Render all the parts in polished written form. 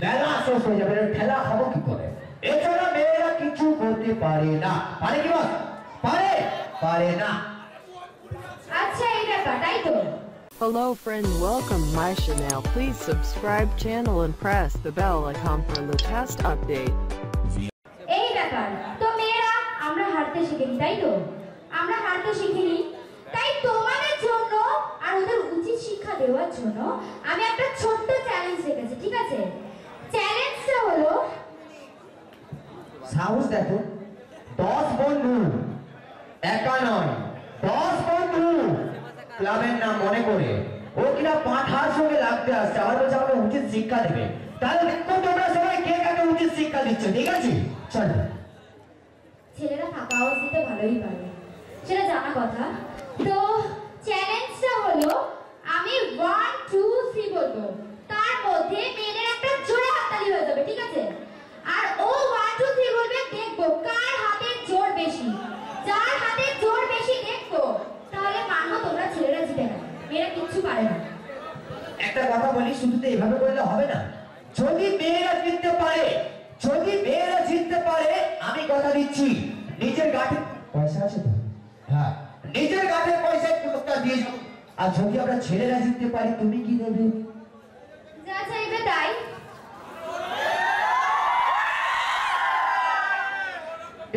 মেলা শেষ হয়ে যাবে, ঠেলা খাবো কি করে? এছাড়া মেয়েরা কিছু করতে পারে না। পারে কি বস? পারে? পারে না। আচ্ছা এই ব্যাপার, তাই তো? Hello friend, welcome my channel. Please subscribe channel and press the bell icon for latest update. এই ব্যাপার তো মেয়েরা আমরা হাঁটতে শিখিনি, তাই তো? আমরা হাঁটতে শিখিনি, তাই তোমাদের জন্য আর ওদের উচিত শিক্ষা দেওয়ার জন্য আমি একটা ছোট্ট চ্যালেঞ্জ রেখেছি, ঠিক আছে? চ্যালেঞ্জটা হলো, সাহস দেখো, 10 বন্ধু, একা নয় 10 বন্ধু ক্লাবের নাম মনে করে ও কিনা পাঠার সঙ্গে লাগতে আসছে, আমার বলছে আমাকে উচিত শিক্ষা দেবে। তাহলে দেখো তোমরা সবাই কে কাকে উচিত শিক্ষা দিচ্ছ, ঠিক আছে? চল। ছেলেরা ফাঁকা আওয়াজ দিতে ভালোই পারে, সেটা জানা কথা। তো চ্যালেঞ্জটা হলো আমি 1 2 3 বলবো, তার মধ্যে মেয়েদের একটা জোরে হাততালি হয়ে যাবে, ঠিক আছে? আর ও 1 2 3 বলবে, দেখবো কার হাতে জোর বেশি। যার হাতে জোর বেশি দেখবো, তাহলে মানবো তোমরা ছেলেরা জিতে গেল, মেয়েরা কিচ্ছু পারে না। একটা কথা বলি, শুধু তো এভাবে বললে হবে না। যদি মেয়েরা জিততে পারে, যদি মেয়েরা জিততে পারে, আমি কথা দিচ্ছি নিজের গাঠে পয়সা আছে তো, হ্যাঁ নিজের গাঠে পয়সা পুরস্কার দিয়ে যাবো। আর যদি আমরা ছেলেরা জিততে পারি, তুমি কি দেবে? যা চাইবে তাই।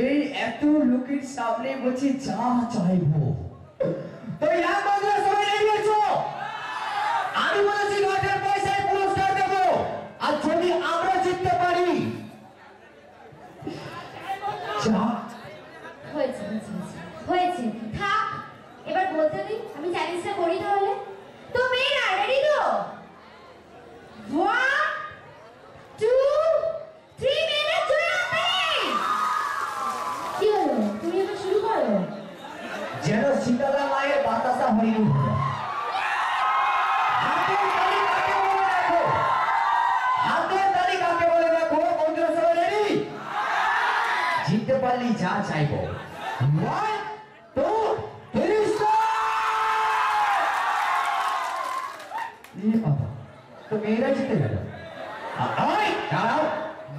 এই এত লোকের সামনে বলছি যা চাইবো, তো এক বন্ধুরা সবাই রেডি আছো? আমি বলেছি গাঠের পয়সায় পুরস্কার দেবো, আর যদি আমরা জিততে পারি, হয়েছে হয়েছে, থাক এবার বলতে দিই, আমি চ্যালেঞ্জটা করি তাহলে। তো মেয়েরা রেডি তো? 1 2 3 মেয়েরা জোরে হাততালি। কি হলো, তুমি এবার শুরু করো। যেন শীতলা মায়ের বাতাসা হরিণ। হাতের তালি কাকে বলে দেখো, হাতের তালি কাকে বলে দেখো। বন্ধুরা সবাই রেডি? জিততে পারলি যা চাইবো। 1 2 3 তো মেয়েরা জিতে গেল। দাঁড়াও,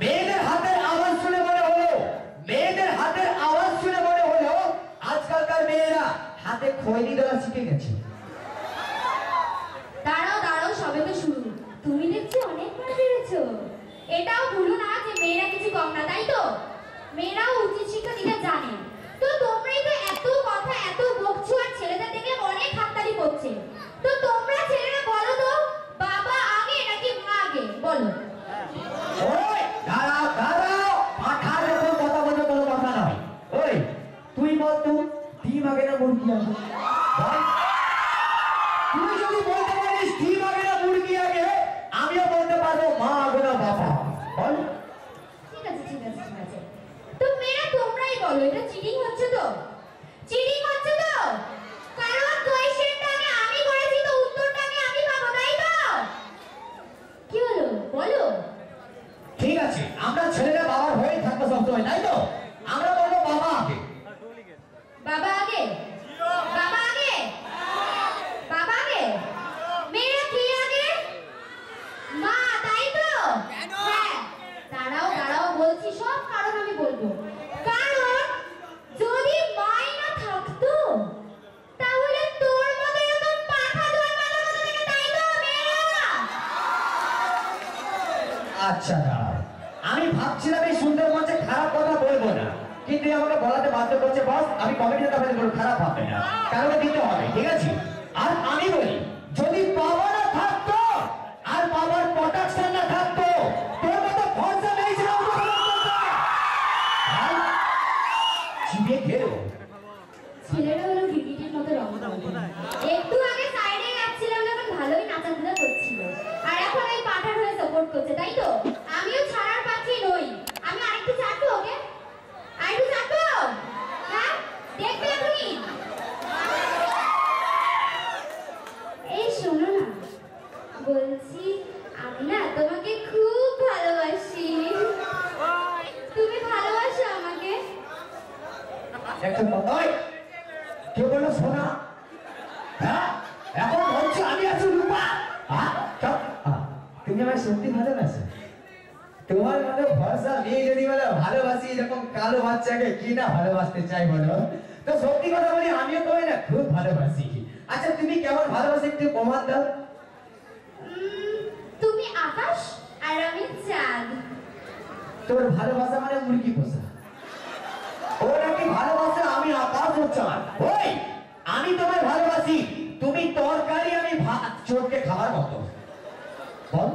মেয়েদের হাতের আওয়াজ শুনে মনে হলো, মেয়েদের হাতের আওয়াজ শুনে মনে হলো আজকালকার মেয়েরা হাতে খৈনি দেওয়া শিখে গেছে। দাঁড়াও দাঁড়াও, সবে তো শুরু। তুমি দেখছি অনেকবার পেরেছো। এটাও ভুলো না যে মেয়েরা কিছু কম না, তাই তো? মেয়েরাও উচিত শিক্ষা দিতে জানে। তো তোমরাই তো এত কথা এত বকছো, আর ছেলেদের দেখে অনেক হাততালি করছে। তো তোমরা ছেলেরা বলো তো, বাবা আগে নাকি মা আগে, বলো। ওই দাঁড়াও দাঁড়াও, পাঠার এরকম কথা বলতে কোনো কথা নয়। ওই তুই বল তো, ডিম আগে না মুরগি আগে? বল। তুই যদি বলতে পারিস ডিম আগে না মুরগি আগে, আমিও বলতে পারবো মা আগে না বাবা। বল। ঠিক আছে ঠিক আছে ঠিক আছে। তো মেয়েরা তোমরাই বলো, এটা চিটিং হচ্ছে তো? চিটিং হচ্ছে তো? কারণ কোয়েশ্চেনটা আমি করেছি, তো উত্তরটা আমি পাবো, তাই তো? কি হলো বলো? ঠিক আছে, আমরা ছেলেরা বাবার হয়ে থাকবো সবসময়, তাই তো? আমরা বলবো বাবা আগে। বাবা আগে? বাবা আগে? বাবা আগে? মেয়েরা কি আগে? মা, তাই তো? হ্যাঁ। দাঁড়াও দাঁড়াও, বলছি সব কারণ আমি বলবো। কারণ যদি মাই না থাকতো, তাহলে তোর মতো এরকম পাঠা জন্মালো কোথা থেকে, তাই তো মেয়েরা? আচ্ছা দাঁড়াও, আমি ভাবছিলাম এই সুন্দর মঞ্চে খারাপ কথা বলবো না, কিন্তু আমাকে বলাতে বাধ্য করছে বস। আমি কমিটিতে আপনাদের কোনো খারাপ ভাববে না, কারণ দিতে হবে, ঠিক আছে? আর আমি বলি, যদি বাবা না থাকতো আর বাবার প্রোটেকশন না থাকতো, তোর মতো ভরসা নেই ছিল জিভে ঘেরো। ছেলেরা হলো ক্রিকেটের মতো রং করে। একটু আগে সাইডে যাচ্ছিলাম যখন ভালোই নাচানাচা করছিল, আর এখন এই পাঠার হয়ে সাপোর্ট করছে, তাই তো? আমিও ছাড়ার পাচ্ছি নই। আমি আরেকটু চাটবো, ওকে? আরেকটু চাটবো? হ্যাঁ, দেখবে এখনই। এই শোনো না, বলছি আমি না তোমাকে খুব ভালোবাসি। তুমি ভালোবাসো আমাকে? একটা কথাই কেউ বললো শোনা, হ্যাঁ এখন বলছো আমি আছি রূপা। তুমি আমার সত্যি ভালোবাসো? তোমার মতো ভরসা মেয়ে যদি বলে ভালোবাসি, এরকম কালো বাচ্চাকে কি না ভালোবাসতে চাই বলো? তো সত্যি কথা বলি, আমিও তোমায় না খুব ভালোবাসি। আচ্ছা তুমি কেমন ভালোবাসি একটু প্রমাণ দাও। তুমি আকাশ আর আমি চাঁদ। তোর ভালোবাসা মানে মুরগি পোষা। ও নাকি ভালোবাসা আমি আকাশ ও চাঁদ। ওই আমি তোমায় ভালোবাসি, তুমি তরকারি আমি ভাত, চোখে খাবার মতো। বল।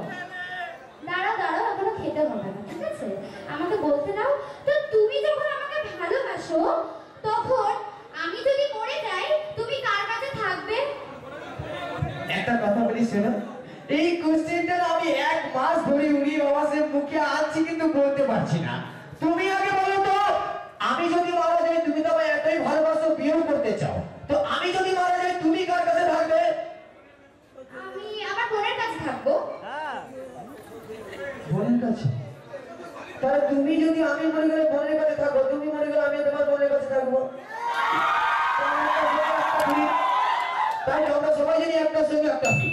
দাঁড়াও দাঁড়াও, এখনো খেতে হবে না, ঠিক আছে? আমাকে বলতে দাও। তো তুমি যখন আমাকে ভালোবাসো, তখন আমি যদি মরে যাই তুমি কার কাছে থাকবে? একটা কথা বলি শোনো, এই কোশ্চেনটা আমি 1 মাস ধরে উনি বাবা সে মুখে আনছি কিন্তু বলতে পারছি না। তুমি আগে বলো তো, আমি যদি মারা যাই তুমি তো আমায় এতই ভালোবাসো, বিয়েও করতে চাও, তো আমি যদি মারা যাই তুমি কার কাছে থাকবে? আমি আমার বোনের কাছে থাকবো। বোনের কাছে? তাহলে তুমি যদি আমি মরে গেলে বোনের কাছে থাকো, তুমি মরে গেলে আমি তোমার বোনের কাছে থাকবো। তাই আমরা সবাই যদি একটা সঙ্গে একটা ফ্রি।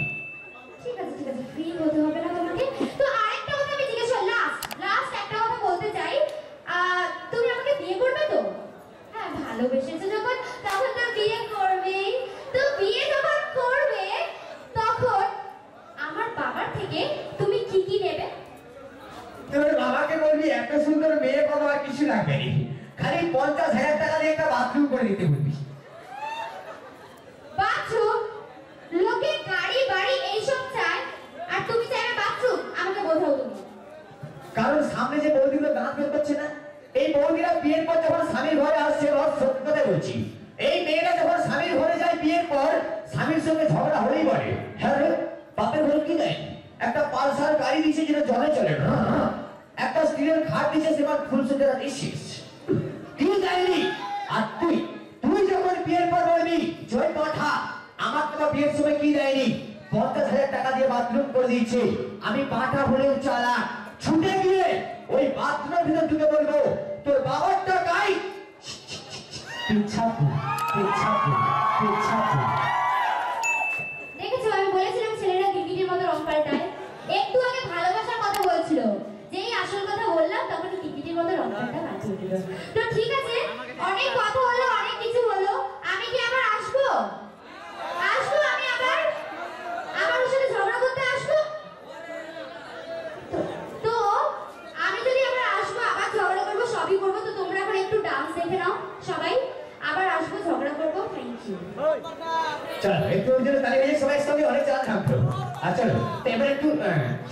ঠিক আছে ঠিক আছে, ফ্রি হতে হবে না তোমাকে। তো আরেকটা কথা আমি জিজ্ঞেস করি, লাস্ট একটা কথা বলতে চাই। তুমি আমাকে বিয়ে করবে তো? হ্যাঁ, ভালোবেসেছো যখন, তখন তো বিয়ে করবেই। তো বিয়ে যখন করবে, তখন আমার বাবার থেকে তুমি কি কি নেবে? তোর বাবাকে বলবি এত সুন্দর মেয়ে পাবো, আর কিছু লাগবে না, খালি 50,000 টাকা দিয়ে একটা বাথরুম করে দিতে বলবি। বাথরুম? লোকে গাড়ি বাড়ি এইসব চায়, আর তুমি চাইবে বাথরুম? আমাকে বোঝাও তুমি। কারণ সামনে যে বৌদিগুলো দাঁত বের করছে না, এই বৌদিরা বিয়ের পর যখন স্বামীর ঘরে আসছে, সত্যি কথা বলছি, এই মেয়েরা যখন স্বামীর ঘরে যায় বিয়ের পর, স্বামীর সঙ্গে ঝগড়া হলেই পারে। হ্যাঁ রে, বাপের ঘরে কি দেয়? একটা পালসার গাড়ি দিছে যেটা জলে চলে না, একটা স্টিলের খাট দিছে সেবার ফুলসজ্জা দিছিস, কি দেয়নি? আর তুই যখন বিয়ের পর বলবি জয় পাঠা, আমার তোমার বিয়ের সময় কি দেয়নি? 50,000 টাকা দিয়ে বাথরুম করে দিয়েছে, আমি পাঠা হলেও চালা, ছুটে গিয়ে ওই বাথরুমের ভিতর ঢুকে বলবো তোর বাবার টাকাই পিছাপু পিছাপু পিছাপু। দেখেছো, আমি বলেছিলাম ছেলেরা গিরগিটির মতো রং পাল্টায়। একটু আগে ভালোবাসার কথা বলছিল, যেই আসল কথা বললাম তখন গিরগিটির মতো রং পাল্টিয়ে দিল। তো ঠিক আছে, অনেক কথা হলো, অনেক কিছু হলো। আমি কি আবার আসবো? আমি আবার আমার সাথে ঝগড়া করতে আসবো? তো আমি যদি আবার আসবো, আবার ঝগড়া করবো, সবই করবো। তো তোমরা এখন একটু ডান্স দেখে নাও সবাই, আবার আসবো, ঝগড়া করবো। Thank you. চলো একটু ওই জন্য তাহলে এই সবাই সঙ্গে অনেক চাল থাকতো। আচ্ছা এবার একটু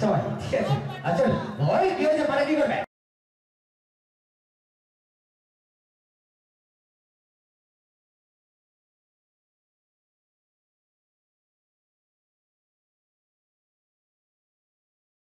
সবাই ঠিক আছে। আচ্ছা ওই কি হয়েছে, মানে কি করবে?